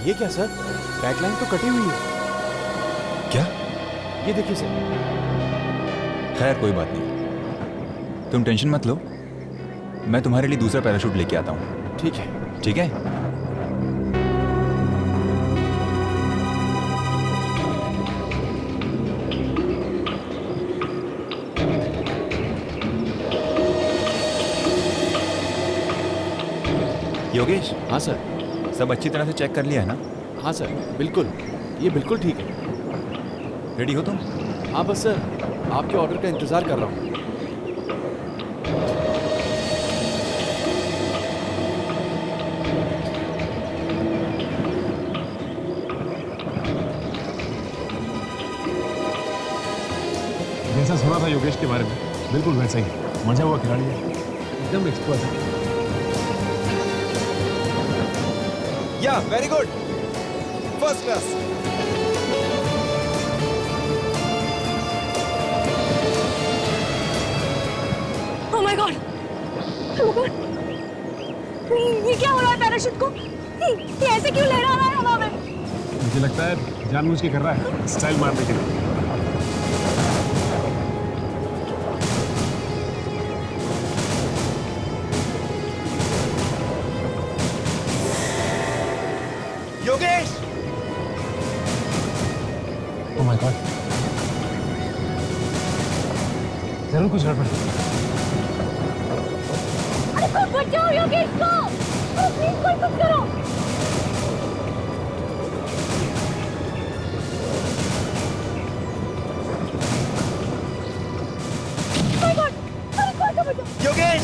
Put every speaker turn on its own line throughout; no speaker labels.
ये क्या sir, backline तो कटी हुई है।
क्या?
ये देखिए सर।
खैर कोई बात नहीं, तुम टेंशन मत लो, मैं तुम्हारे लिए दूसरा पैराशूट लेके आता हूँ।
ठीक है।
ठीक है? योगेश।
हाँ सर।
सब अच्छी तरह से चेक कर लिया है ना?
हाँ सर, बिल्कुल, ये बिल्कुल ठीक है।
रेडी हो तुम?
हाँ बस सर, आपके ऑर्डर का इंतज़ार कर रहा हूँ।
जैसा सुना था योगेश के बारे में, बिल्कुल वैसा ही मजा हुआ खिलाड़ी है, एकदम एक्सपर्ट है।
या very good, first class.
Oh my God, ये क्या हो रहा है पैराशूट को? ये ऐसे क्यों लहरा रहा है हवा में?
मुझे लगता है जानबूझ के कर रहा है, स्टाइल मारने के लिए।
योगेश!
ओह माय गॉड, जरूर कुछ गड़बड़ है।
अरे बचाओ योगेश को, प्लीज कोई कुछ करो। माय गॉड, अरे कोई तो बचाओ।
योगेश!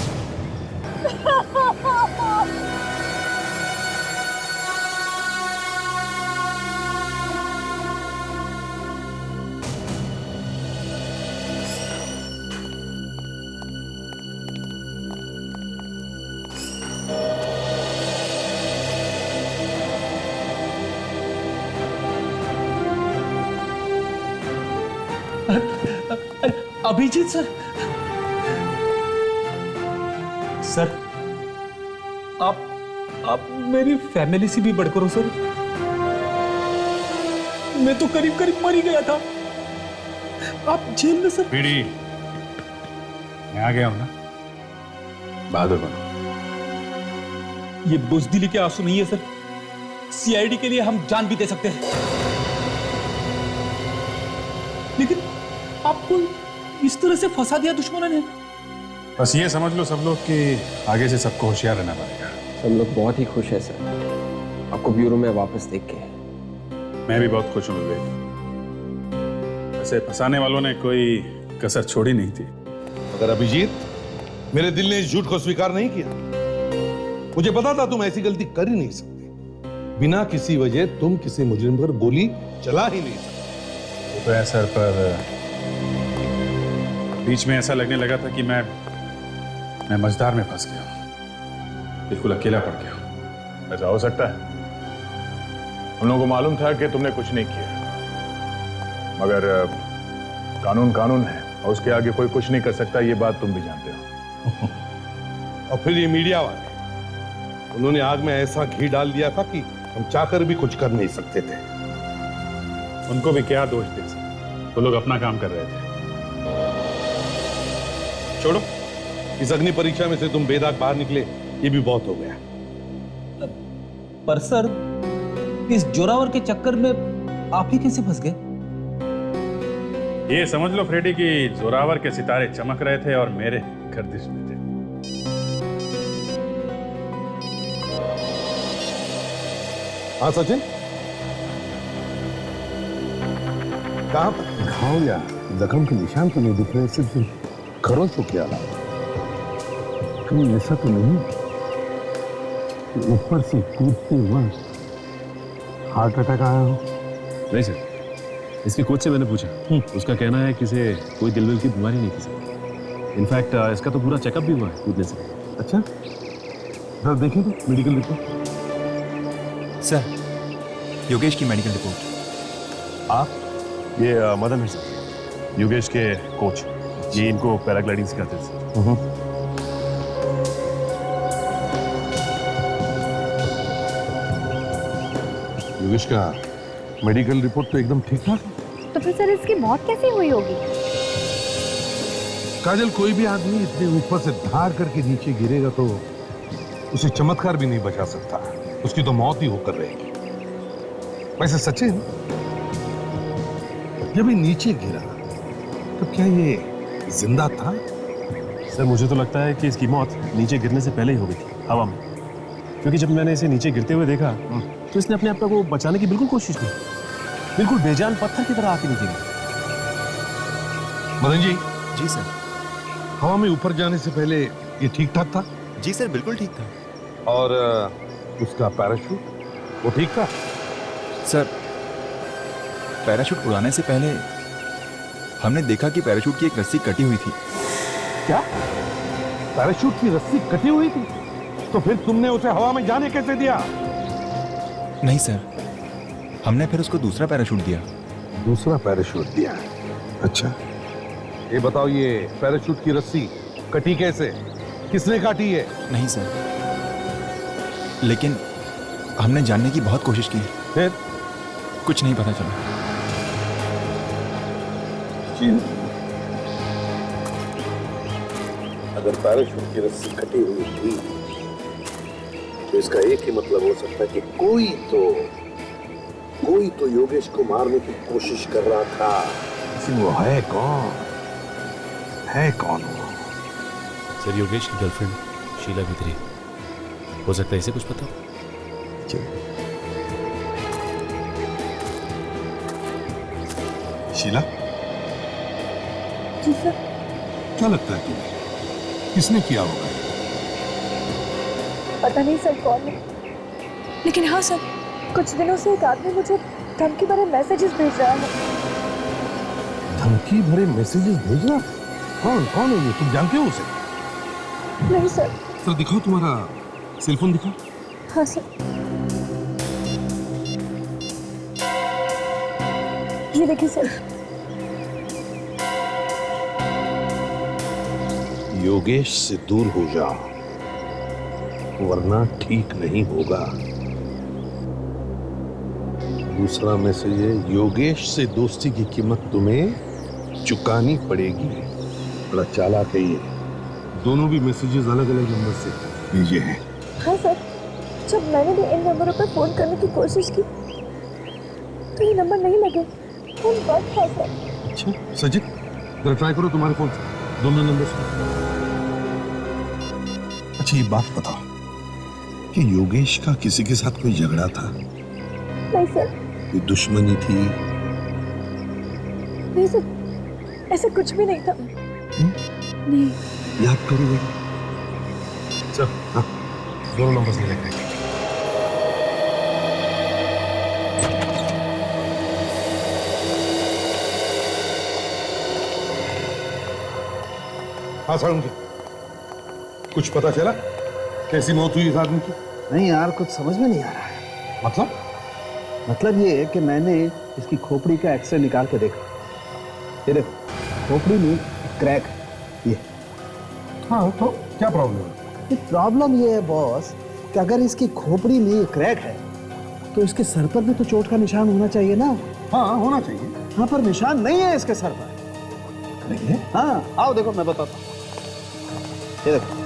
अभिजीत सर, सर आप मेरी फैमिली से भी बढ़कर हो सर। मैं तो करीब करीब मर ही गया था, आप जेल में सर।
पीडी, मैं आ गया हूं ना, बहादुर बनो।
ये बुजदिली के आंसू नहीं है सर, सीआईडी के लिए हम जान भी दे सकते हैं, लेकिन आपको इस तरह से फंसा दिया दुश्मनों ने।
बस ये समझ लो सब लोग कि आगे से सबको होशियार रहना पड़ेगा।
सब लोग बहुत ही खुश है सर, आपको ब्यूरो में वापस देख के।
मैं भी बहुत खुश हूं विवेक, वैसे फंसाने वालों ने कोई कसर छोड़ी नहीं थी।
मगर अभिजीत, मेरे दिल ने इस झूठ को स्वीकार नहीं किया। मुझे पता था तुम ऐसी गलती कर ही नहीं सकते। बिना किसी वजह तुम किसी मुजरिम पर गोली चला ही नहीं सकते।
तो है सर, पर बीच में ऐसा लगने लगा था कि मैं मझधार में फंस गया, बिल्कुल अकेला पड़ गया।
ऐसा हो सकता है, हम लोगों को मालूम था कि तुमने कुछ नहीं किया, मगर कानून कानून है और उसके आगे कोई कुछ नहीं कर सकता, ये बात तुम भी जानते हो।
और फिर ये मीडिया वाले, उन्होंने आग में ऐसा घी डाल दिया था कि हम चाहकर भी कुछ कर नहीं सकते थे।
उनको भी क्या दोष दे सकते, वो लोग अपना काम कर रहे थे।
छोड़ो, इस अग्नि परीक्षा में से तुम बेदाग बाहर निकले, ये भी बहुत हो गया।
पर सर, इस जोरावर के चक्कर में आप ही कैसे फंस गए?
ये समझ लो फ्रेडी कि जोरावर के सितारे चमक रहे थे और मेरे गर्दिश में थे।
हाँ सचिन, कहां पर?
घाव या जख्म के निशान तो नहीं दिख रहे, सिर्फ खरोच को क्या रहा? कहीं ऐसा तो नहीं कि ऊपर से कूदते वक्त हार्ट अटैक आया हो?
नहीं सर, इसके कोच से मैंने पूछा, उसका कहना है कि इसे कोई दिल की बीमारी नहीं थी सर। इनफैक्ट इसका तो पूरा चेकअप भी हुआ है कूदने से।
अच्छा, सर देखें तो मेडिकल रिपोर्ट।
सर, योगेश की मेडिकल रिपोर्ट।
आप? ये मदन है सर, योगेश के कोच, ये इनको पैराग्लाइडिंग सिखाते थे।
योगेश का मेडिकल रिपोर्ट तो एकदम ठीक ठाक है।
तो फिर सर इसकी मौत कैसे हुई होगी?
काजल, कोई भी आदमी इतने ऊपर से धार करके नीचे गिरेगा तो उसे चमत्कार भी नहीं बचा सकता, उसकी तो मौत ही होकर रहेगी। वैसे सचिन, जब ये नीचे गिरा तो क्या ये जिंदा था?
सर मुझे तो लगता है कि इसकी मौत नीचे गिरने से पहले ही हो गई थी, हवा में। क्योंकि जब मैंने इसे नीचे गिरते हुए देखा तो इसने अपने आप को बचाने की बिल्कुल कोशिश की, बिल्कुल बेजान पत्थर की तरह आके नीचे गिरी।
मदन जी,
जी सर।
हवा में ऊपर जाने से पहले ये ठीक ठाक था?
जी सर, बिल्कुल ठीक था।
और उसका पैराशूट, वो ठीक था?
सर, पैराशूट उड़ाने से पहले हमने देखा कि पैराशूट की एक रस्सी कटी हुई थी।
क्या? पैराशूट की रस्सी कटी हुई थी? तो फिर तुमने उसे हवा में जाने कैसे दिया?
नहीं सर, हमने फिर उसको दूसरा पैराशूट दिया।
दूसरा पैराशूट दिया? अच्छा, ये बताओ, ये पैराशूट की रस्सी कटी कैसे? किसने काटी है?
नहीं सर, लेकिन हमने जानने की बहुत कोशिश की,
फिर
कुछ नहीं पता चला।
अगर पैराशूट की रस्सी कटी हुई थी तो इसका एक ही मतलब हो सकता है कि कोई तो योगेश को मारने की कोशिश कर रहा था।
वो है कौन? है कौन वो?
सर योगेश की गर्लफ्रेंड शीला भित्री, हो सकता है इसे कुछ पता हो।
शीला,
जी सर।
क्या लगता है तुम्हें किसने किया होगा?
पता नहीं सर कौन है, लेकिन हाँ सर, कुछ दिनों से एक आदमी मुझे धमकी भरे मैसेजेस भेज रहा है।
धमकी भरे मैसेजेस भेज रहा? कौन कौन है ये? तुम जानते हो उसे?
नहीं सर।
सर दिखाओ, तुम्हारा सेलफोन दिखाओ।
हाँ सर, ये देखिए सर।
योगेश से दूर हो जा, वरना ठीक नहीं होगा। दूसरा मैसेज है, योगेश से दोस्ती की कीमत तुम्हें चुकानी पड़ेगी। बड़ा चालाक है ये। दोनों भी मैसेजेस अलग अलग नंबर से भेजे हैं।
हाँ सर, जब मैंने भी इन नंबरों पर फोन करने की कोशिश की तो ये नंबर नहीं लगे, फोन बंद था सर।
अच्छा सचिन, जरा ट्राई करो तुम्हारे फोन से दोनों नंबर से। अच्छा, ये बात बताओ कि योगेश का किसी के साथ कोई झगड़ा था?
नहीं सर।
कोई दुश्मनी थी?
नहीं सर, ऐसा कुछ भी नहीं था। नहीं।
याद करो बेटा। चल, हाँ, दोनों नंबर से लेकर। हाँ सारुण जी, कुछ पता चला कैसी मौत हुई इस आदमी की?
नहीं यार, कुछ समझ में नहीं आ रहा है।
मतलब
ये है कि मैंने इसकी खोपड़ी का एक्सरे निकाल के देखा। ये देखो, खोपड़ी में क्रैक है ये।
हाँ, तो क्या प्रॉब्लम है?
प्रॉब्लम ये है बॉस कि अगर इसकी खोपड़ी में ये क्रैक है तो इसके सर पर भी तो चोट का निशान होना चाहिए ना।
हाँ, होना चाहिए।
हाँ, पर निशान नहीं है इसके सर पर।
नहीं है?
हाँ, आओ देखो, मैं बताता हूँ। ये देखो,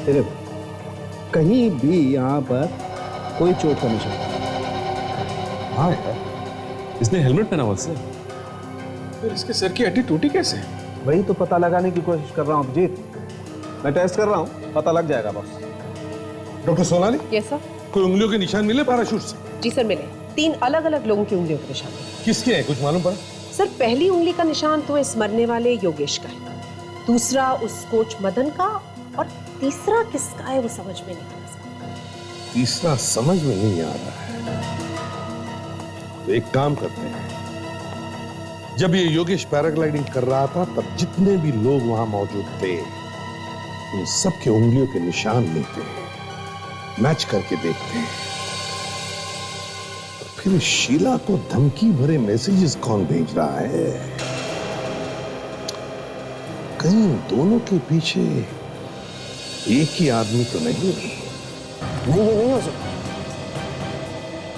ये देखो, कहीं भी यहाँ पर कोई चोट का निशान।
हाँ यार,
इसने हेलमेट पहना हुआ सर।
फिर इसके सर की हड्डी टूटी कैसे?
वही तो पता लगाने की कोशिश कर रहा हूँ अभिजीत। मैं टेस्ट कर रहा हूँ, पता लग जाएगा boss.
Doctor Sonali,
yes sir.
कोई उंगलियों के निशान मिले पैराशूट से?
जी सर, मिले। 3 अलग अलग लोगों की उंगलियों के निशान मिले।
किसके हैं, कुछ मालूम पड़ा?
सर, पहली उंगली का निशान तो इस मरने वाले योगेश का है, दूसरा उस कोच मदन का, और तीसरा किसका है वो समझ में नहीं आ रहा।
तीसरा समझ में नहीं आ रहा है। तो एक काम करते हैं, जब ये योगेश पैराग्लाइडिंग कर रहा था तब जितने भी लोग वहां मौजूद थे उन सबके उंगलियों के निशान लेते हैं, मैच करके देखते हैं। फिर शीला को धमकी भरे मैसेजेस कौन भेज रहा है? कहीं दोनों के पीछे एक ही आदमी तो नहीं?
नहीं, ये नहीं हो सकता।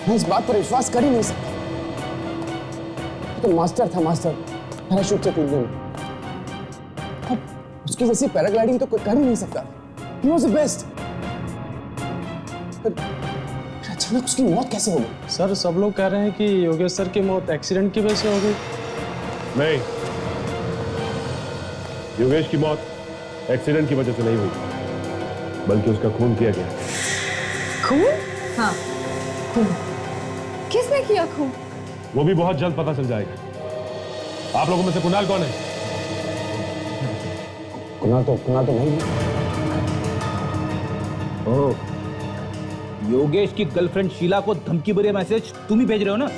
मैं इस बात पर विश्वास कर ही नहीं सकता। तो मास्टर था, मास्टर पैराशूट से कूदने में। अब उसकी जैसी पैराग्लाइडिंग तो कोई कर ही नहीं सकता। He was the best। फिर अचानक उसकी मौत कैसे हो गई?
सर सब लोग कह रहे हैं कि योगेश सर की मौत एक्सीडेंट की वजह से हो गई।
नहीं, योगेश की मौत एक्सीडेंट की वजह से नहीं हुई, बल्कि उसका खून किया गया।
खून? हाँ, खून। किसने किया खून?
वो भी बहुत जल्द पता चल जाएगा। आप लोगों में से कुणाल कौन है?
कुणाल तो नहीं।
ओह, योगेश की गर्लफ्रेंड शीला को धमकी भरे मैसेज तुम ही भेज रहे हो ना?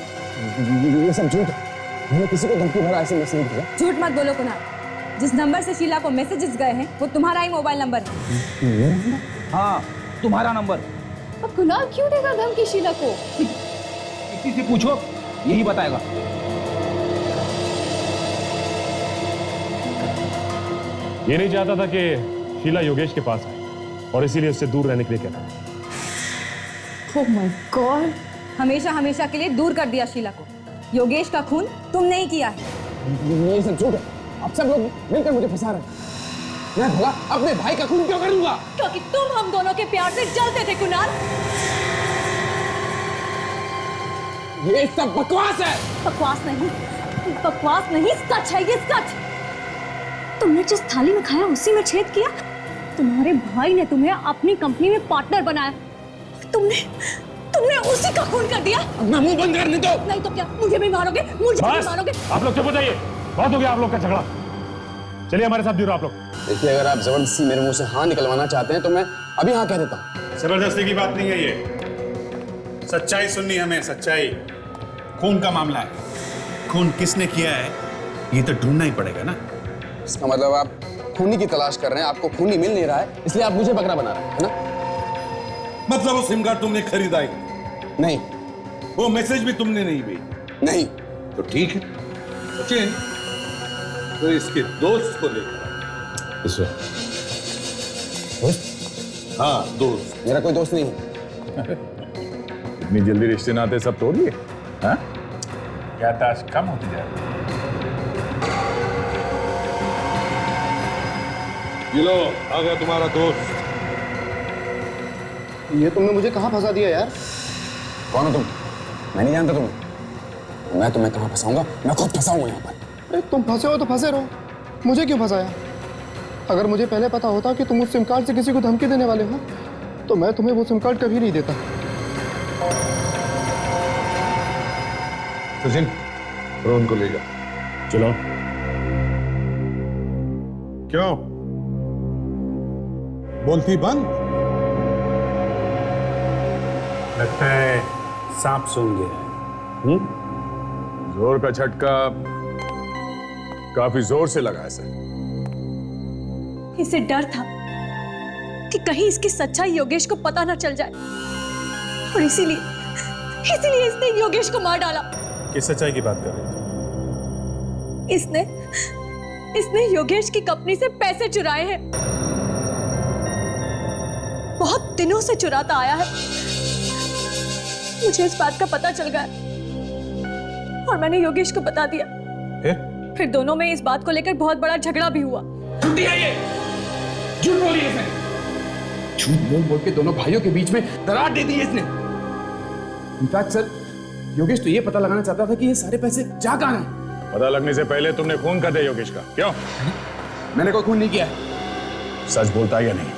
ये सब झूठ है। मैंने किसी को धमकी भरा ऐसे मैसेज नहीं भेजा।
झूठ मत बोलो कुणाल। जिस नंबर से शीला को मैसेजेस गए हैं वो तुम्हारा ही मोबाइल नंबर है।
हाँ, तुम्हारा नंबर।
अब कुणाल क्यों देगा धमकी शीला को?
किसी से पूछो, यही बताएगा।
ये नहीं चाहता था कि शीला योगेश के पास आए और इसीलिए उससे दूर रहने के लिए कहता।
ओह माय गॉड, हमेशा हमेशा के लिए दूर कर दिया शीला को। योगेश का खून तुमने ही किया है।
ये सब झूठ है। आप सब लोग मिलकर मुझे फंसा रहे हैं। मैं भला अपने भाई का खून क्यों करूंगा?
क्योंकि तुम हम दोनों के प्यार से जलते थे कुणाल।
ये सब बकवास है।
बकवास नहीं, सच है ये, सच। तुमने जिस थाली में खाया उसी में छेद किया। तुम्हारे भाई ने तुम्हें अपनी कंपनी में पार्टनर बनाया। तुमने उसी का खून कर दिया।
मैं मुंह बंद करने दो।
नहीं तो क्या, मुझे भी मारोगे?
आप लोग चुप हो जाइए। बहुत हो गया आप लोग का झगड़ा। चलिए हमारे साथ जुड़ो आप लोग।
देखिए, अगर आप जबरदस्ती मेरे मुंह से हाँ निकलवाना चाहते हैं तो मैं अभी हाँ कह देता हूँ।
जबरदस्ती की बात नहीं है ये। सच्चाई सुननी हमें, सच्चाई। खून का मामला है। खून किसने किया है ये तो ढूंढना ही पड़ेगा ना।
इसका मतलब आप खूनी की तलाश कर रहे हैं। आपको खूनी मिल नहीं रहा है, इसलिए आप मुझे बकरा बना रहे हैं, है ना?
मतलब वो सिम कार्ड तुमने खरीदा ही
नहीं।
वो मैसेज भी तुमने नहीं भेजी?
नहीं।
तो ठीक है सचिन, तो इसके दोस्त को लेकर
दोस्त?
हाँ, दोस्त।
मेरा कोई दोस्त नहीं है।
इतनी जल्दी रिश्ते नाते सब तोड़ लिए? हाँ? क्या ताश कम होती जाए?
ये लो, आ गया तुम्हारा दोस्त।
ये तुमने मुझे कहाँ फंसा दिया यार? कौन हो तुम? मैं नहीं जानता तुम्हें। मैं तुम्हें कहाँ फंसाऊंगा? मैं खुद फंसा हूँ यहाँ पर।
अरे तुम फंसे हो तो फंसे रहो, मुझे क्यों फंसाया? अगर मुझे पहले पता होता कि तुम उस सिम कार्ड से किसी को धमकी देने वाले हो तो मैं तुम्हें वो सिम कार्ड कभी नहीं देता।
सचिन, रोहन को ले जा।
चलो।
क्यों बोलती बंद?
लगता है सांप सूंघ गया है।
जोर का झटका काफी जोर से लगा है सर।
इसे डर था कि कहीं इसकी सच्चाई योगेश को पता ना चल जाए और इसीलिए इसने योगेश को मार डाला।
किस सच्चाई की बात कर रहे हो?
इसने योगेश की कंपनी से पैसे चुराए हैं। बहुत दिनों से चुराता आया है। मुझे इस बात का पता चल गया और मैंने योगेश को बता दिया। फिर दोनों में इस बात को लेकर बहुत बड़ा झगड़ा भी हुआ।
झूठी है ये, झूठ बोली है इसने। झूठ बोल के दोनों भाइयों के बीच में दरार दे दी है इसने। इनफैक्ट सर, योगेश तो ये पता लगाना चाहता था कि ये सारे पैसे जा कहां हैं।
पता लगने से पहले तुमने खून कर दिया योगेश का। क्यों?
मैंने कोई खून नहीं किया है।
सच बोलता है या नहीं?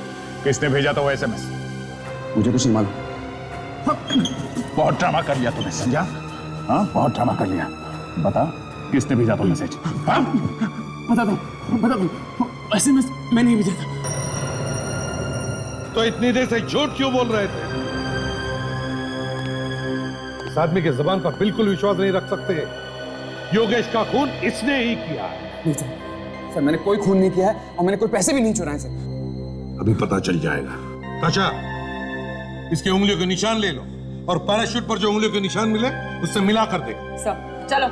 किसने भेजा था वो एसएमएस?
मुझे कुछ नहीं मालूम।
बहुत ड्रामा कर लिया तूने, समझा? हाँ, बहुत ड्रामा कर लिया। बता, किसने भेजा था मैसेज? हाँ?
बता दो। एसएमएस मैं नहीं भेजा था।
तो इतनी देर से झूठ क्यों बोल रहे थे? इस आदमी के जबान पर बिल्कुल विश्वास नहीं रख सकते। योगेश का खून इसने ही किया है।
नहीं सर, मैंने कोई खून नहीं किया है और मैंने कोई पैसे भी नहीं चुराए सर।
अभी पता चल जाएगा। अच्छा, इसके उंगलियों के निशान ले लो और पैराशूट पर जो उंगलियों के निशान मिले उससे मिला कर दे।
सब चलो।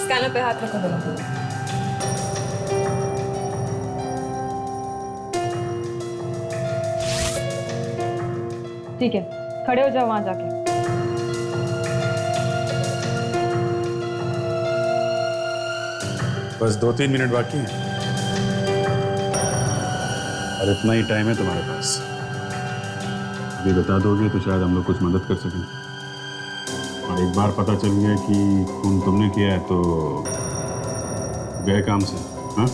स्कैनर पे हाथ रखो दोनों।
ठीक है, खड़े हो जाओ वहां जाके।
बस 2-3 मिनट बाकी हैं और इतना ही टाइम है तुम्हारे पास। अभी बता दोगे तो शायद हम लोग कुछ मदद कर सकें। और एक बार पता चल गया कि खून तुमने किया है तो गए काम से। हाँ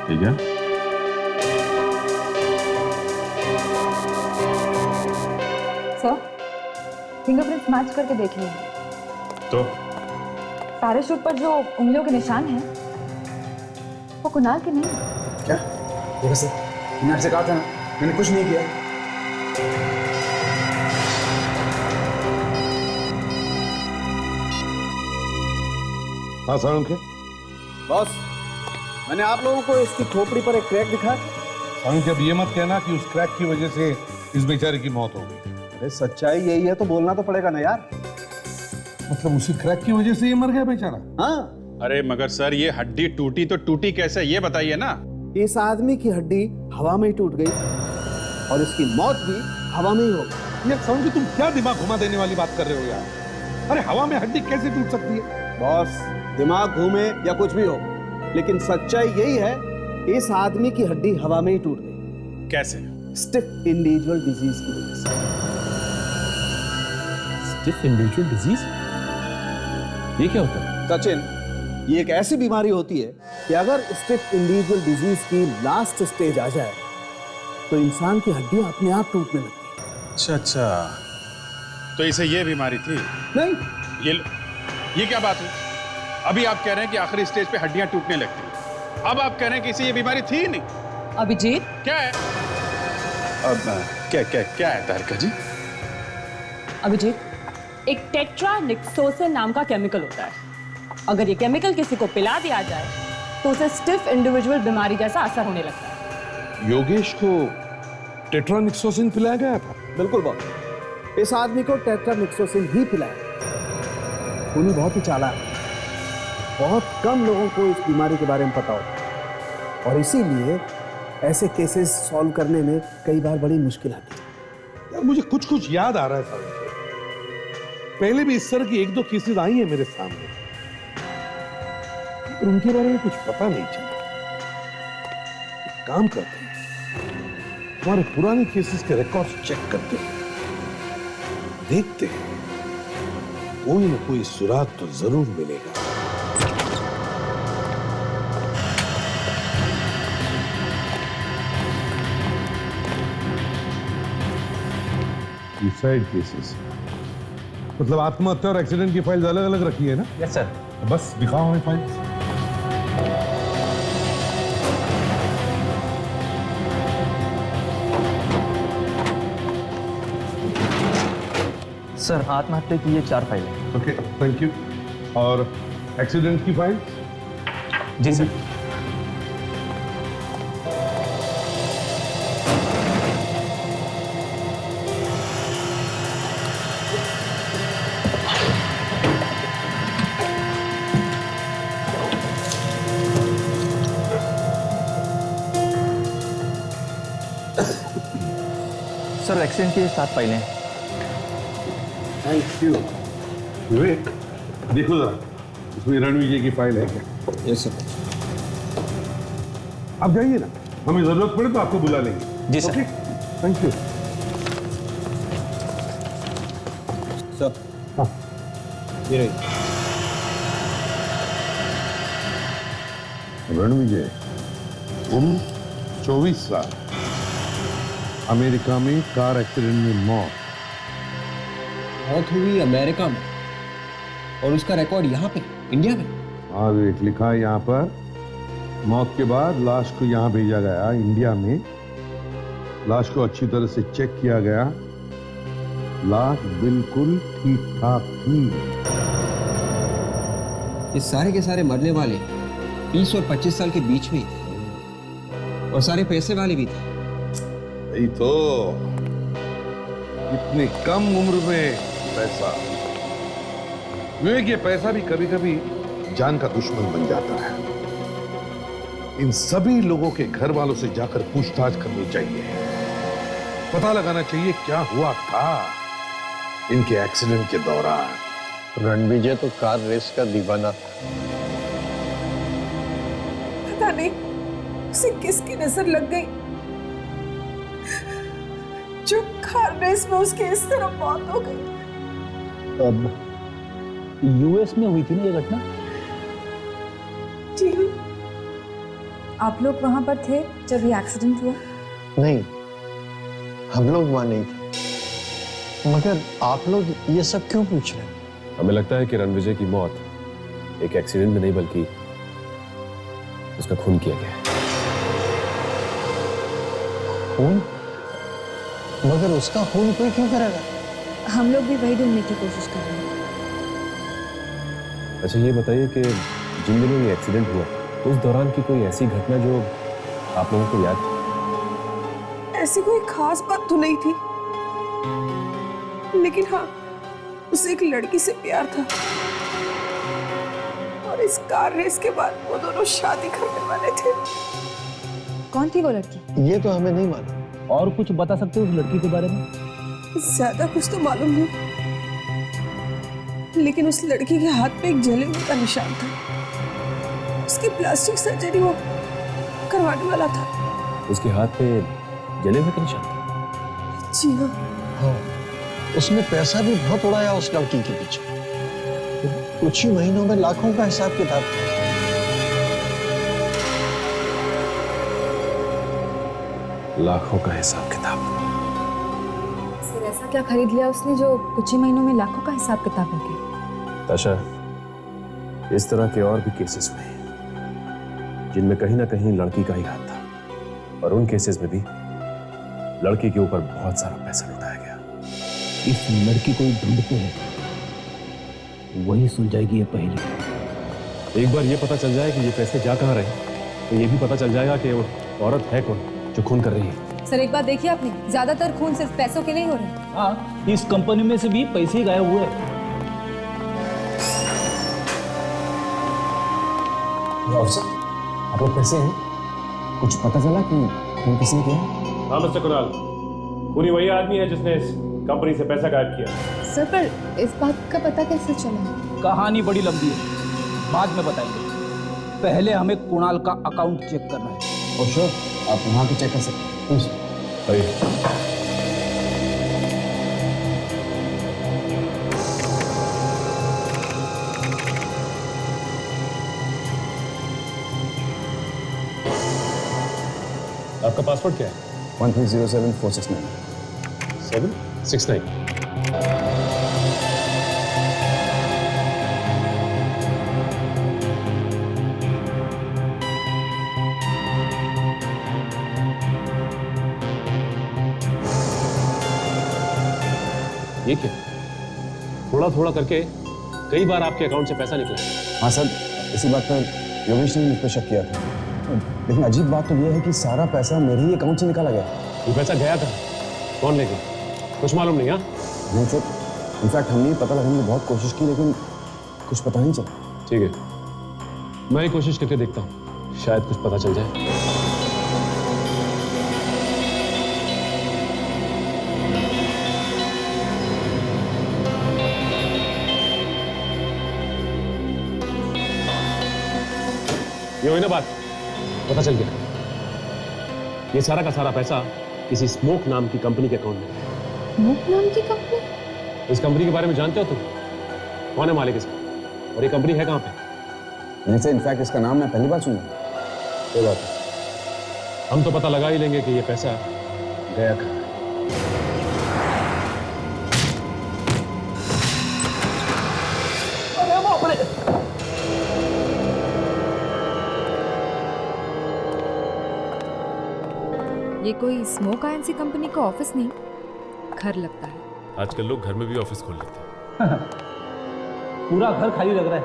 ठीक है।
सर, फिंगरप्रिंट्स मैच करके देख लिए।
तो
पैराशूट पर जो उंगलियों के निशान हैं, वो कुणाल के नहीं हैं।
क्या देखो सर, मैंने आपसे कहा था ना, मैंने कुछ नहीं किया।
हाँ साळुंखे,
बॉस, मैंने आप लोगों को इसकी खोपड़ी पर एक क्रैक दिखा।
साळुंखे, अब ये मत कहना कि उस क्रैक की वजह से इस बेचारे की मौत हो गई।
अरे सच्चाई यही है तो बोलना तो पड़ेगा ना यार।
मतलब उसी क्रैक की वजह से ये मर गया बेचारा?
हाँ।
अरे मगर सर, ये हड्डी टूटी तो टूटी कैसे, ये बताइए ना।
इस आदमी की हड्डी हवा में ही टूट गई और इसकी मौत भी हवा में ही हो गई।
यार साळुंखे, तुम क्या दिमाग घुमा देने वाली बात कर रहे हो यार? अरे हवा में हड्डी कैसे टूट सकती है?
बॉस, दिमाग घूमे या कुछ भी हो, लेकिन सच्चाई यही है, इस आदमी की हड्डी हवा में ही टूट गई।
कैसे?
स्टिफ इंडिविजुअल डिजीज की वजह से।
Stiff individual disease? ये क्या होता है?
सचिन, ये एक ऐसी बीमारी होती है कि अगर स्टिफ इंडिविजुअल डिजीज की लास्ट स्टेज आ जाए तो इंसान की हड्डियां अपने आप टूटने लगती हैं।
अच्छा अच्छा, तो इसे ये बीमारी थी?
नहीं।
ये क्या बात है? अभी आप कह रहे हैं कि आखिरी स्टेज पे हड्डियां टूटने लगती हैं, अब आप कह रहे हैं कि इसे ये बीमारी थी ही नहीं।
अभिजीत,
क्या है? अब क्या है तारिका जी?
अभिजीत, एक टेट्रानिक्सोसिन नाम का केमिकल होता है। अगर ये केमिकल किसी को पिला दिया जाए तो उसे स्टिफ इंडिविजुअल बीमारी जैसा असर होने लगता है।
योगेश को टेट्रानिक्सोसिन पिलाया गया था?
बिल्कुल बॉस, इस आदमी को टेट्रानिक्सोसिन ही पिलाया। खूनी बहुत ही चालाक है, बहुत कम लोगों को इस बीमारी के बारे में पता होता है और इसीलिए ऐसे केसेस सॉल्व करने में कई बार बड़ी मुश्किल आती है।
यार मुझे कुछ कुछ याद आ रहा है साहब, पहले भी इस तरह की 1-2 केसेस आई है मेरे सामने, पर उनके बारे में कुछ पता नहीं चला। एक काम करते हैं, हमारे पुराने केसेस के रिकॉर्ड्स चेक करते हैं, देखते हैं, कोई ना कोई सुराग तो जरूर मिलेगा। सुसाइड केसेस, मतलब आत्महत्या और एक्सीडेंट की फाइल्स अलग अलग रखी है ना?
Yes sir.
बस दिखाओ हमें फाइल्स।
सर, आत्महत्या की ये 4 फाइलें।
Okay, thank you. और एक्सीडेंट की फाइल?
जी सर। सर, एक्सीडेंट की ये 7 फाइलें हैं।
Thank you. विवेक, देखो जरा, इसमें रणविजय की फाइल है क्या?
Yes sir.
आप जाइए ना, हमें जरूरत पड़े तो आपको बुला लेंगे।
जी सर।
Thank you
sir.
हाँ,
ये रही।
रणविजय, उम्र 24 साल, अमेरिका में कार एक्सीडेंट में मौत।
मौत हुई अमेरिका में और उसका रिकॉर्ड यहाँ पे इंडिया में?
हाँ विवेक, लिखा है यहाँ पर, मौत के बाद लाश को यहाँ भेजा गया इंडिया में, लाश को अच्छी तरह से चेक किया गया, लाश बिल्कुल ठीक ठाक थी।
ये सारे के सारे मरने वाले 20 और 25 साल के बीच में ही थे और सारे पैसे वाले भी थे।
यही तो, इतनी कम उम्र में पैसा। विवेक, ये पैसा भी कभी कभी जान का दुश्मन बन जाता है। इन सभी लोगों के घर वालों से जाकर पूछताछ करनी चाहिए। पता लगाना चाहिए क्या हुआ था इनके एक्सीडेंट के दौरान।
रणविजय तो कार रेस का दीवाना था।
पता नहीं उसे किसकी नजर लग गई जो कार रेस में उसकी इस तरह मौत हो गई।
अब यूएस में हुई थी ना ये घटना?
जी
आप लोग वहां पर थे जब ये एक्सीडेंट हुआ?
नहीं, हम लोग वहां नहीं थे। मगर आप लोग ये सब क्यों पूछ रहे हैं?
हमें लगता है कि रणविजय की मौत एक एक्सीडेंट में नहीं बल्कि उसका खून किया गया है।
खून? मगर उसका खून कोई क्यों करेगा?
हम लोग भी वही ढूंढने की कोशिश कर रहे हैं।
अच्छा ये बताइए कि जिन दिनों ये एक्सीडेंट हुआ तो उस दौरान की कोई ऐसी घटना जो आप लोगों को याद है?
ऐसी कोई खास बात तो नहीं थी, लेकिन हाँ उसे एक लड़की से प्यार था और इस कार रेस के बाद वो दोनों शादी करने वाले थे।
कौन थी वो लड़की?
ये तो हमें नहीं मालूम।
और कुछ बता सकते हो उस लड़की के बारे में?
ज्यादा कुछ तो मालूम नहीं, लेकिन उस लड़की के हाथ पे एक जले हुए का निशान था। उसकी प्लास्टिक सर्जरी वो करवाने वाला था।
उसके हाथ पे जले हुए का निशान था?
जी हाँ।
हाँ, उसने पैसा भी बहुत उड़ाया उस लड़की के पीछे। कुछ ही महीनों में लाखों का हिसाब किताब।
लाखों का हिसाब किताब।
सर ऐसा क्या खरीद लिया उसने जो कुछ ही महीनों में लाखों का हिसाब किताब हो गया?
ताशा, इस तरह के और भी केसेस हुए जिनमें कहीं ना कहीं लड़की का ही हाथ था, और उन केसेस में भी लड़की के ऊपर बहुत सारा पैसा लुटाया गया।
इस लड़की को ही ढूंढते हैं, वही सुलझाएगी ये पहेली।
एक बार ये पता चल जाए कि ये पैसे जा कहाँ रहे तो ये भी पता चल जाएगा कि वो औरत है कौन जो खून कर रही है।
सर एक बात देखिए आपने, ज्यादातर खून सिर्फ पैसों के नहीं हो रहे।
हाँ, इस कंपनी में से भी पैसे ही गायब हुए।
ऑफिसर, आप लोग कैसे हैं? कुछ पता चला कि खून किसने किया?
हाँ मिस्टर कुणाल, पूरी वही आदमी है जिसने इस कंपनी से पैसा गायब किया।
सर पर इस बात का पता कैसे चला?
कहानी बड़ी लंबी है, बाद में बताएंगे। पहले हमें कुणाल का अकाउंट चेक करना है।
और श्योर, आप वहाँ भी चेक कर सकते हैं।
आपका पासवर्ड क्या है?
1307469
769। ये क्या? थोड़ा थोड़ा करके कई बार आपके अकाउंट से पैसा निकला।
हाँ सर, इसी बात पर योगेश ने मुझ पर शक किया था, लेकिन अजीब बात तो यह है कि सारा पैसा मेरे ही अकाउंट से निकाला गया।
ये पैसा गया था, कौन ले गया? कुछ मालूम नहीं? हाँ
नहीं सर, इनफैक्ट हमने ये पता लगाने की बहुत कोशिश की, लेकिन कुछ पता नहीं चला।
ठीक है, मैं ही कोशिश करके देखता हूँ, शायद कुछ पता चल जाए। ये हुई ना बात, पता चल गया। ये सारा का सारा पैसा किसी स्मोक नाम की कंपनी के अकाउंट में।
स्मोक नाम की कंपनी?
इस कंपनी के बारे में जानते हो तुम? कौन है मालिक इसका? और ये कंपनी है कहाँ पे?
नहीं सर, इनफैक्ट इसका नाम मैं पहली बार सुना।
कोई बात नहीं, हम तो पता लगा ही लेंगे कि ये पैसा गया कहाँ।
ये कोई स्मोक आयन सी कंपनी का ऑफिस नहीं, घर लगता है।
आजकल लोग घर में भी ऑफिस खोल लेते हैं।
पूरा घर खाली लग रहा है।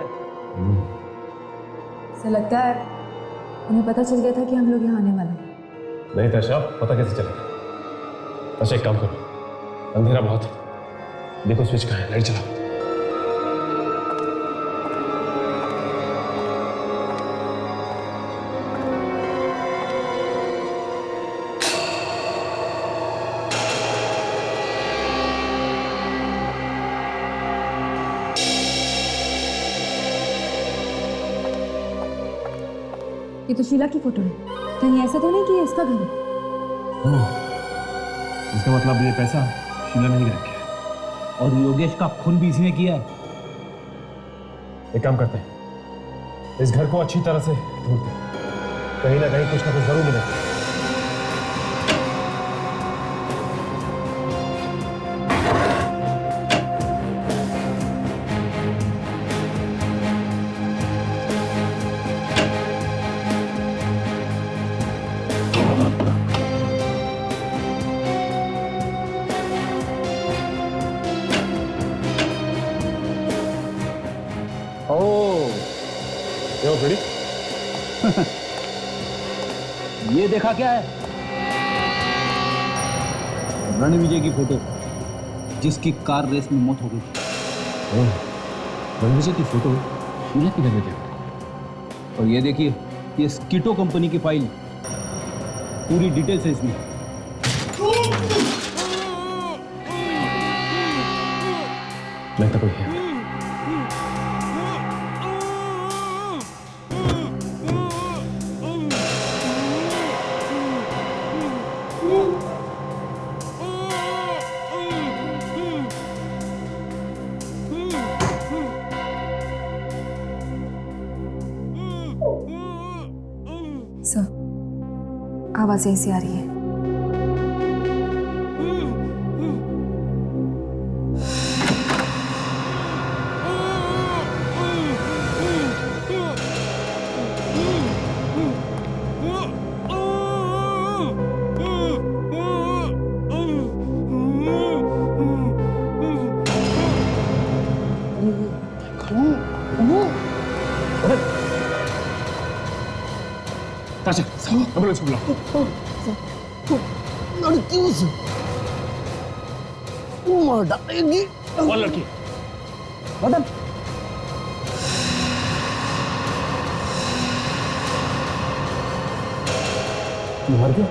ऐसा लगता है उन्हें पता चल गया था कि हम लोग यहाँ आने वाले हैं।
नहीं ताशा, पता कैसे चलेगा? ताशा एक काम करो, अंधेरा बहुत है, देखो स्विच कहाँ है, लाइट चलाओ।
ये तो शीला की फोटो है। कहीं ऐसा तो नहीं कि ये इसका घर है?
इसका मतलब ये पैसा शीला ने ही रखा है।
और योगेश का खून भी इसने किया है।
एक काम करते हैं, इस घर को अच्छी तरह से ढूंढते हैं, कहीं ना कहीं कुछ ना कुछ जरूर मिलेगा।
ये देखा क्या है? रणविजय की फोटो, जिसकी कार रेस में मौत हो गई थी।
रणविजय की फोटो शीला की घर में।
और ये देखिए, ये स्कीटो कंपनी की फाइल, पूरी डिटेल्स है इसमें।
लगता कोई है।
सर, आवाज यहीं से आ रही है।
ताशा, एम्बुलेंस बुलाओ।
लड़की उसे मार डालेगी।
कौन लड़की?
मदन। मर गया?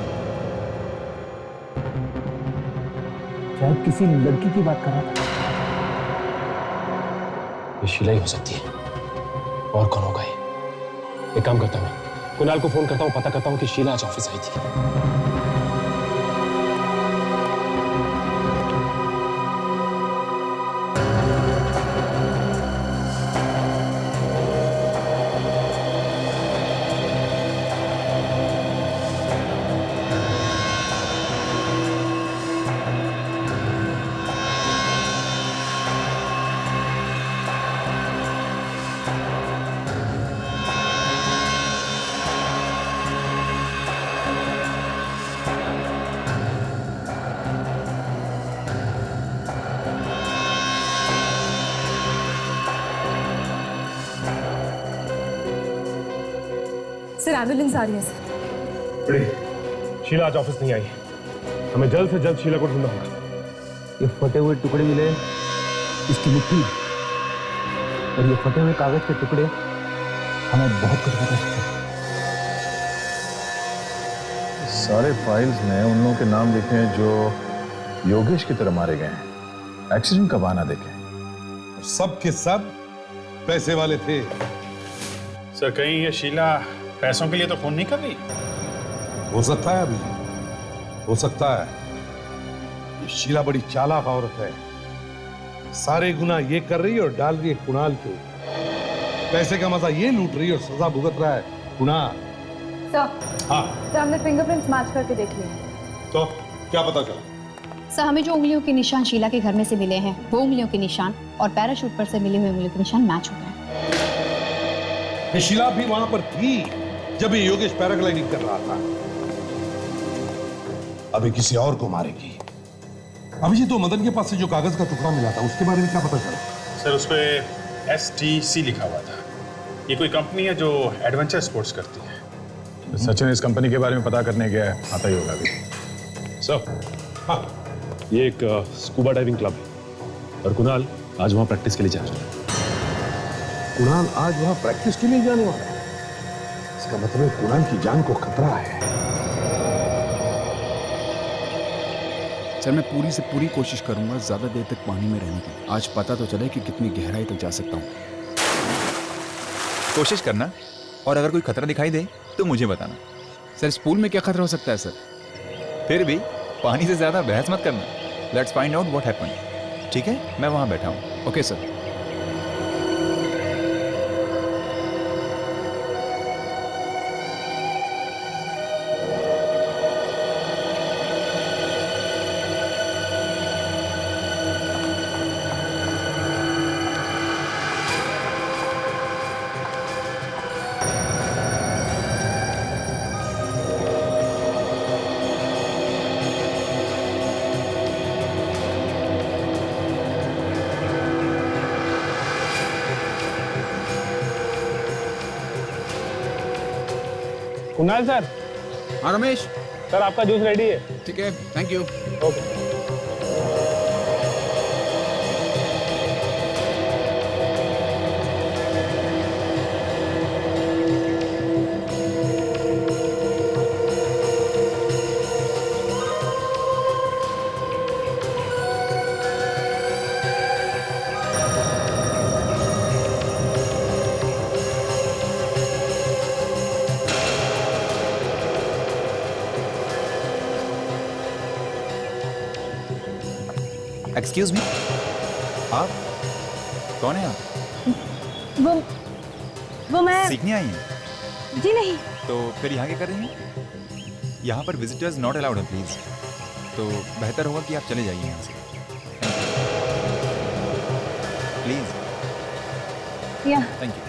शायद किसी लड़की की बात कर रहा था।
ये शीला ही हो सकती है, और कौन होगा ये? एक काम करता हूँ, कुणाल को फोन करता हूँ, पता करता हूँ कि शीला आज ऑफिस आई थी।
सर, एम्बुलेंस आ रही है सर।
शीला आज ऑफिस नहीं आई। हमें जल्द से जल्द शीला को ढूंढना होगा।
ये फटे हुए टुकड़े मिले इसकी मुट्ठी में, और ये फटे हुए कागज के टुकड़े हमें बहुत कुछ बता सकते हैं।
सारे फाइल्स में उन लोगों के नाम लिखे हैं जो योगेश की तरह मारे गए हैं, एक्सीडेंट का बहाना देके।
सब के सब पैसे वाले थे।
सर, कहीं ये शीला पैसों के लिए तो फोन नहीं कर रही?
हो सकता है, अभी हो सकता है। ये शीला बड़ी चालाक औरत है, सारे गुनाह ये कर रही है और डाल रही है कुणाल के ऊपर। पैसे का मजा ये लूट रही है और सजा भुगत रहा है कुणाल।
सर,
हाँ
सर, हमने फिंगरप्रिंट्स मैच करके देख लिए।
तो क्या पता चला?
सर, हमें जो उंगलियों के निशान शीला के घर में से मिले हैं, वो उंगलियों के निशान और पैराशूट पर से मिले हुए उंगलियों के निशान मैच हो गए।
ये शीला भी वहां पर थी जब ये योगेश पैराग्लाइडिंग कर रहा था। अभी किसी और को मारेगी। अभी ये तो मदन के पास से जो कागज का टुकड़ा मिला था, उसके बारे में क्या पता चला?
सर, उस पे STC लिखा हुआ था। ये कोई कंपनी है जो एडवेंचर स्पोर्ट्स करती है।
सचिन इस कंपनी के बारे में पता करने गया है, आता ही होगा अभी।
सर, हाँ, ये एक स्कूबा डाइविंग क्लब है, और कुणाल आज वहां प्रैक्टिस के लिए जा रहा है।
कुणाल आज वहां प्रैक्टिस के लिए जाने वाला है? इसका मतलब कुणाल की जान को खतरा है।
सर, मैं पूरी से पूरी कोशिश करूंगा ज्यादा देर तक पानी में रहने की। आज पता तो चले कि कितनी गहराई तक जा सकता हूँ।
कोशिश करना, और अगर कोई खतरा दिखाई दे तो मुझे बताना।
सर इस पूल में क्या खतरा हो सकता है सर?
फिर भी पानी से ज्यादा बहस मत करना। Let's find out what happened. ठीक है, मैं वहां बैठा हूँ।
Okay sir.
कुणाल सर।
हाँ रमेश।
सर आपका जूस रेडी है।
ठीक है, thank you.
Okay.
Excuse me, आप कौन है? आप
वो मैं
सीखने आई हैं?
जी नहीं।
तो फिर यहाँ क्या कर रही हैं? यहाँ पर विजिटर्स नॉट अलाउड है प्लीज। तो बेहतर होगा कि आप चले जाइए यहाँ से प्लीज।
या
थैंक यू।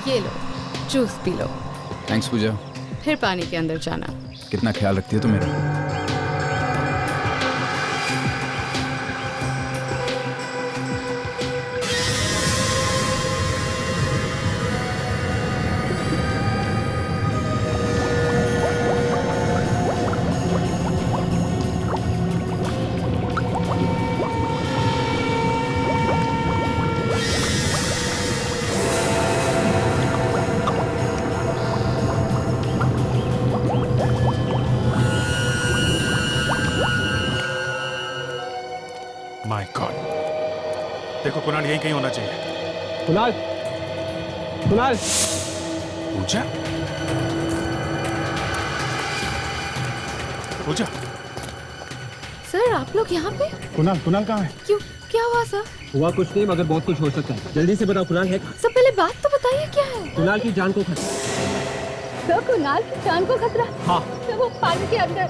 ये लो, जूस पी लो।
थैंक्स पूजा।
फिर पानी के अंदर जाना।
कितना ख्याल रखती है तू मेरा।
माय गॉड, देखो कुणाल यही कहीं होना चाहिए।
कुणाल, कुणाल।
पूजा, पूजा।
सर आप लोग यहाँ पे?
कुणाल, कुणाल कहाँ है?
क्यों, क्या हुआ सर?
हुआ कुछ नहीं, मगर बहुत कुछ हो सकता है। जल्दी से बताओ कुणाल है कहाँ?
सब पहले बात तो बताइए क्या है?
कुणाल की जान को खतरा।
सर कुणाल की जान को खतरा?
हाँ।
सर वो पानी के अंदर।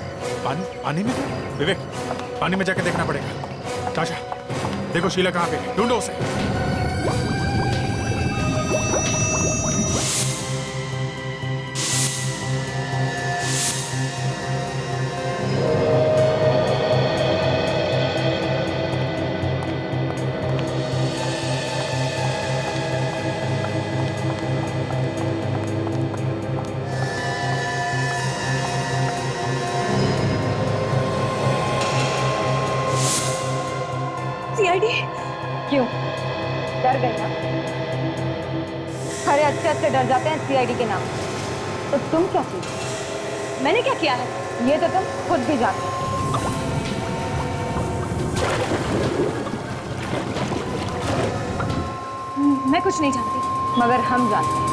पानी में? विवेक, पानी में जाके देखना पड़ेगा। ताशा, देखो शीला कहाँ पे है, ढूंढो उसे।
सीआईडी?
क्यों, डर गई ना? अरे अच्छे अच्छे डर जाते हैं सीआईडी के नाम। तो तुम क्या की?
मैंने क्या किया है?
ये तो तुम खुद भी जानते हो।
मैं कुछ नहीं जानती।
मगर हम जानते हैं।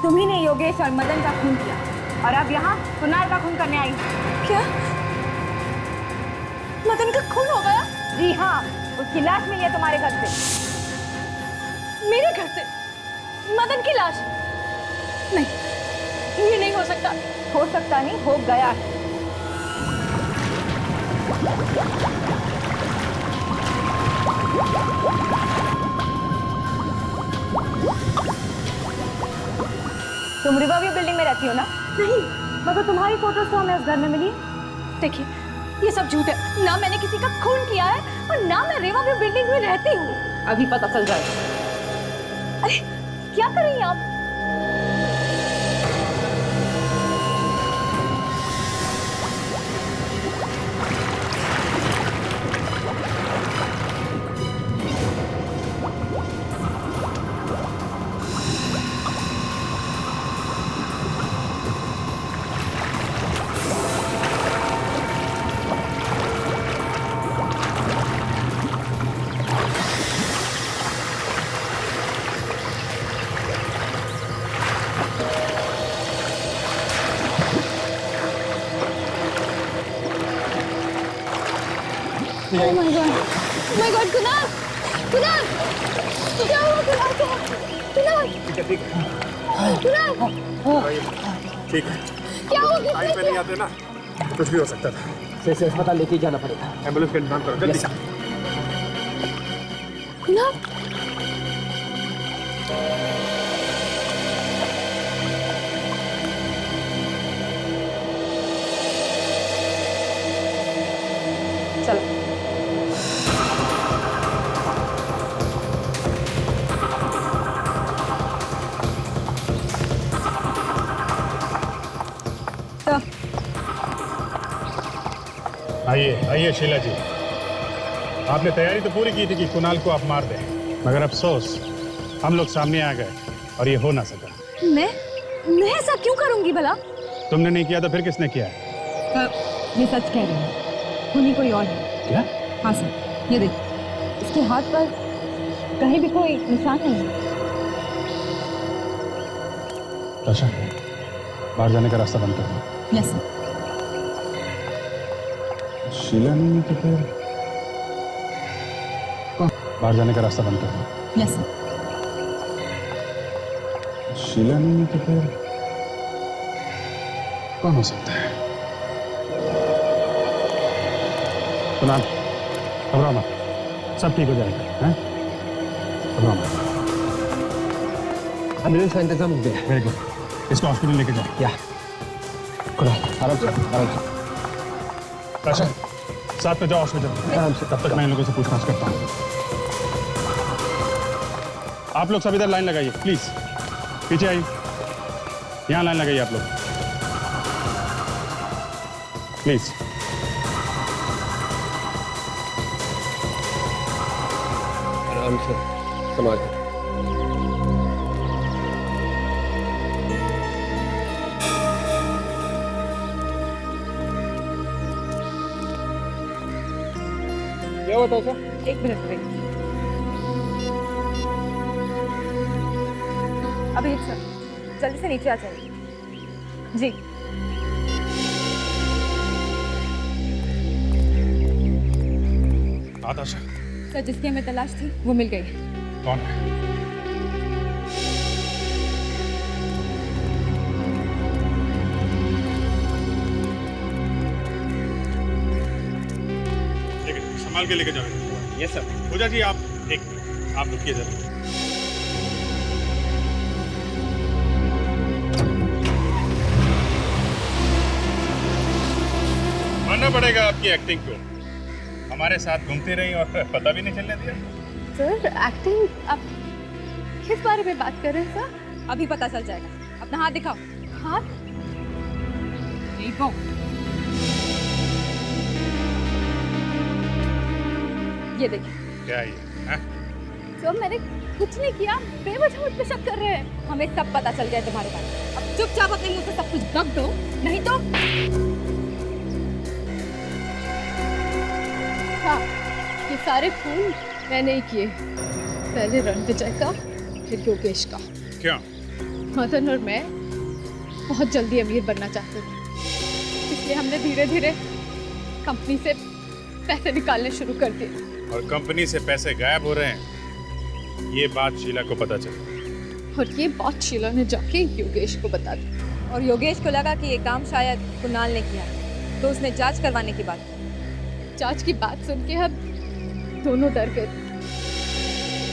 तुम्ही ने योगेश और मदन का खून किया और अब यहाँ कुणाल का खून करने आई।
क्या? मदन का खून हो गया?
जी हाँ, उसकी लाश मिली है तुम्हारे घर से।
मेरे घर से? मदन की लाश? नहीं, ये नहीं हो सकता।
हो सकता नहीं, हो गया है। तुम रिवरव्यू बिल्डिंग में रहती हो ना?
नहीं।
मगर तुम्हारी फोटोज तो हमें उस घर में मिली।
देखिए, ये सब झूठ है। ना मैंने किसी का खून किया है और ना मैं रिवरव्यू बिल्डिंग में रहती हूँ।
अभी पता चल जाएगा।
अरे क्या कर रही हैं आप?
लेके जाएंगे।
माय गॉड कुणाल, कुणाल क्या हुआ कुणाल को? कुणाल
ठीक है
कुणाल
ठीक है,
क्या हुआ?
टाइम पे नहीं आते ना, कुछ भी हो सकता था।
से अस्पताल लेके जाना पड़ेगा।
एम्बुलेंस का इंतजाम करो जल्दी।
कुणाल
चलो
आइए आइए शीला जी, आपने तैयारी तो पूरी की थी कि कुणाल को आप मार दें, मगर अफसोस हम लोग सामने आ गए और ये हो ना सका।
मैं ऐसा क्यों करूंगी भला?
तुमने नहीं किया तो फिर किसने किया है?
ये सच कह रहे हैं, खूनी कोई और है।
क्या?
हाँ सर, ये देख, इसके हाथ पर कहीं भी कोई निशान नहीं है।
ताशा, बाहर जाने का रास्ता बंद कर दो।
Yes sir.
शीला नहीं तो फिर बाहर जाने का रास्ता बंद कर दो।
Yes sir.
शीला नहीं तो फिर कौन हो सकता है? कुणाल, घबराओ मत, सब ठीक हो जाएगा। हैं? घबराओ मत।
एम्बुलेंस का इंतजाम हो गया।
वेरी गुड, इसको हॉस्पिटल लेके जाओ।
या कुणाल आराम से आराम से।
ताशा, साथ में जाओ हॉस्पिटल।
आराम से।
तब तक मैं इन लोगों से पूछताछ करता हूँ। आप लोग सब इधर लाइन लगाइए प्लीज, पीछे आइए, यहाँ लाइन लगाइए आप लोग प्लीज।
आराम से संभाल कर।
क्या हुआ ताशा? एक मिनट वेट। अभिजीत सर, जल्दी से नीचे आ जाइए। जी
ताशा,
सर जिसकी हमें तलाश थी वो मिल गई।
कौन है? संभाल के लेके जाओ। Yes sir. पूजा जी आप एक मिनट, आप रुकिए जरा। मानना पड़ेगा आपकी एक्टिंग को, हमारे साथ घूमती रही और पता भी नहीं चलने दिया।
सर एक्टिंग, आप किस बारे में बात कर रहे हैं सर?
अभी पता चल जाएगा। अपना हाथ दिखाओ।
हाथ?
देखो ये देखिए।
क्या ये? हाँ?
सर मैंने कुछ नहीं किया, बेवजह मुझ पे शक कर रहे हैं।
हमें सब पता चल गया तुम्हारे बारे में। अब चुपचाप अपने मुंह से सब कुछ बक दो, नहीं तो
हाँ, ये सारे खून मैंने ही किए। पहले रणविजय का, फिर योगेश का।
क्यों?
मदन और मैं बहुत जल्दी अमीर बनना चाहते थे, इसलिए हमने धीरे धीरे कंपनी से पैसे निकालने शुरू कर दिए।
और कंपनी से पैसे गायब हो रहे हैं, ये बात शीला को पता चली।
और ये बात शीला ने जाके योगेश को बता दी।
और योगेश को लगा कि ये काम शायद कुणाल ने किया, तो उसने जांच करवाने की बात।
जांच की बात सुन के हम दोनों डर गए,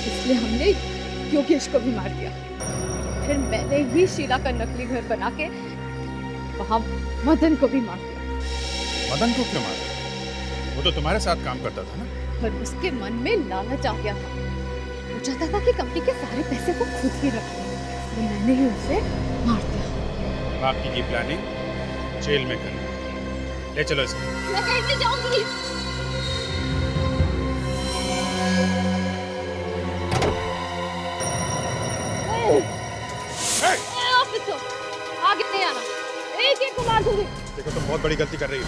इसलिए हमने योगेश को भी मार दिया। फिर मैंने ही शीला का नकली घर बना के वहां मदन को भी मार दिया।
मदन को क्यों मारा? वो तो तुम्हारे साथ काम करता था ना?
पर उसके मन में लालच आ गया था, वो चाहता था कि कंपनी के सारे पैसे वो खुद ही रखे, इसलिए मैंने ही उसे मार दिया।
बाकी की प्लानिंग जेल में करनी। ले चलो इसको।
मैं कैसे जाऊंगी? ऑफिसर, आगे नहीं आना, एक को मार दूंगी।
देखो तुम बहुत बड़ी गलती कर रही हो,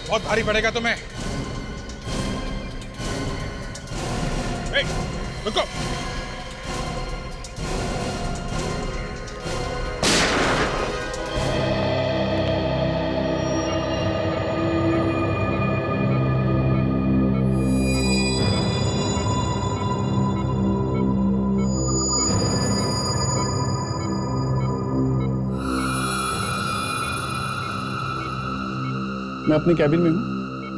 बहुत भारी पड़ेगा तुम्हें। रुको।
मैं अपने कैबिन में हूँ,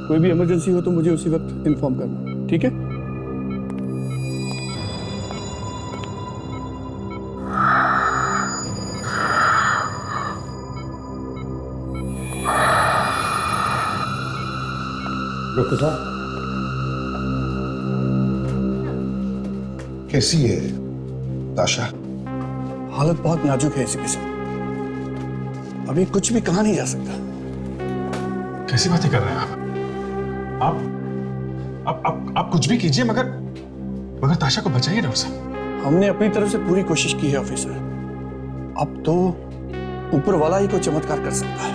कोई भी इमरजेंसी हो तो मुझे उसी वक्त इन्फॉर्म करना, ठीक है?
डॉक्टर साहब, कैसी है ताशा?
हालत बहुत नाजुक है इसी के साथ, अभी कुछ भी कहा नहीं जा सकता।
कैसी बातें कर रहे हैं आप कुछ भी कीजिए मगर ताशा को बचाइए डॉक्टर साहब।
हमने अपनी तरफ से पूरी कोशिश की है ऑफिसर, अब तो ऊपर वाला ही कोई चमत्कार कर सकता है।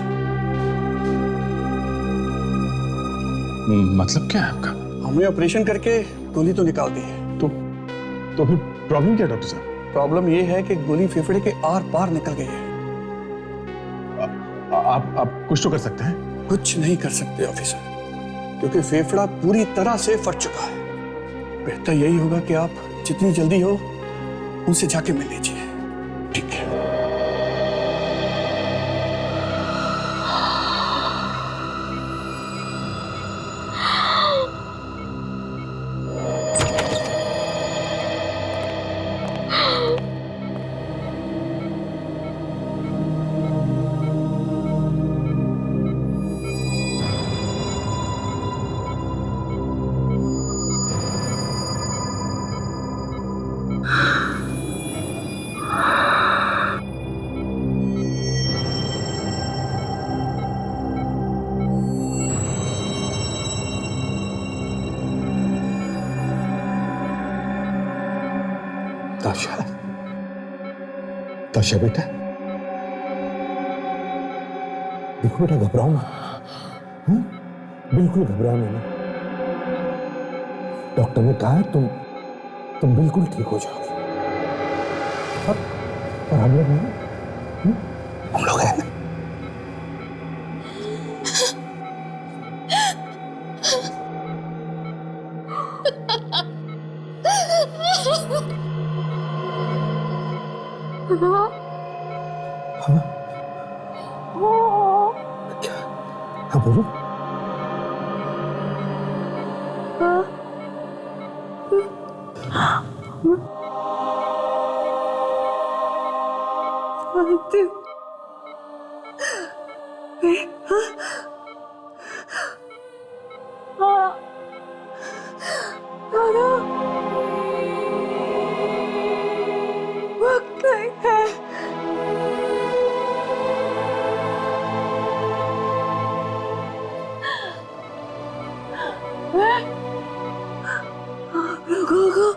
मतलब क्या है आपका?
हमने ऑपरेशन करके गोली तो निकाल दी है।
तो फिर प्रॉब्लम क्या है डॉक्टर साहब?
प्रॉब्लम ये है कि गोली फेफड़े के आर पार निकल गई है।
आप कुछ तो कर सकते हैं?
कुछ नहीं कर सकते ऑफिसर, क्योंकि फेफड़ा पूरी तरह से फट चुका है। बेहतर यही होगा कि आप जितनी जल्दी हो उनसे जाके मिल लीजिए। ठीक है।
ताशा, ताशा बेटा, देखो बेटा, घबराओ मत, बिल्कुल घबराओ नहीं। डॉक्टर ने कहा है तुम बिल्कुल ठीक हो जाओगे। और हम लोग हैं, हम लोग हैं ना। हाँ बोलो।
वक्त नहीं है। आप लोगों को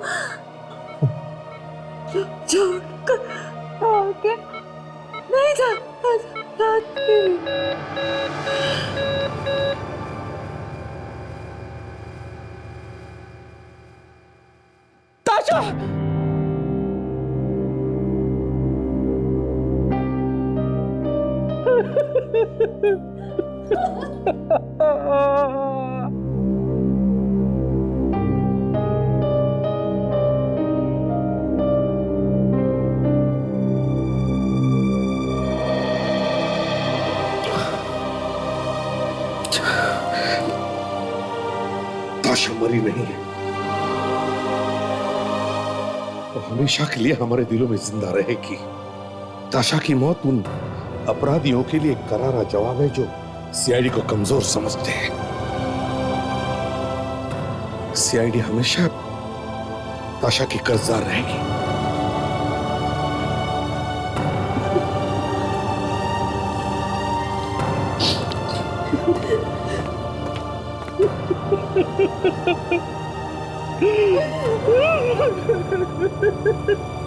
छोड़कर आगे नहीं जाना चाहती।
ताशा!
ताशा मरी नहीं है, वो हमेशा के लिए हमारे दिलों में जिंदा रहेगी। ताशा की मौत उन अपराधियों के लिए करारा जवाब है जो सीआईडी को कमजोर समझते हैं। सीआईडी हमेशा ताशा की कर्जदार रहेगी।
Ha ha ha ha!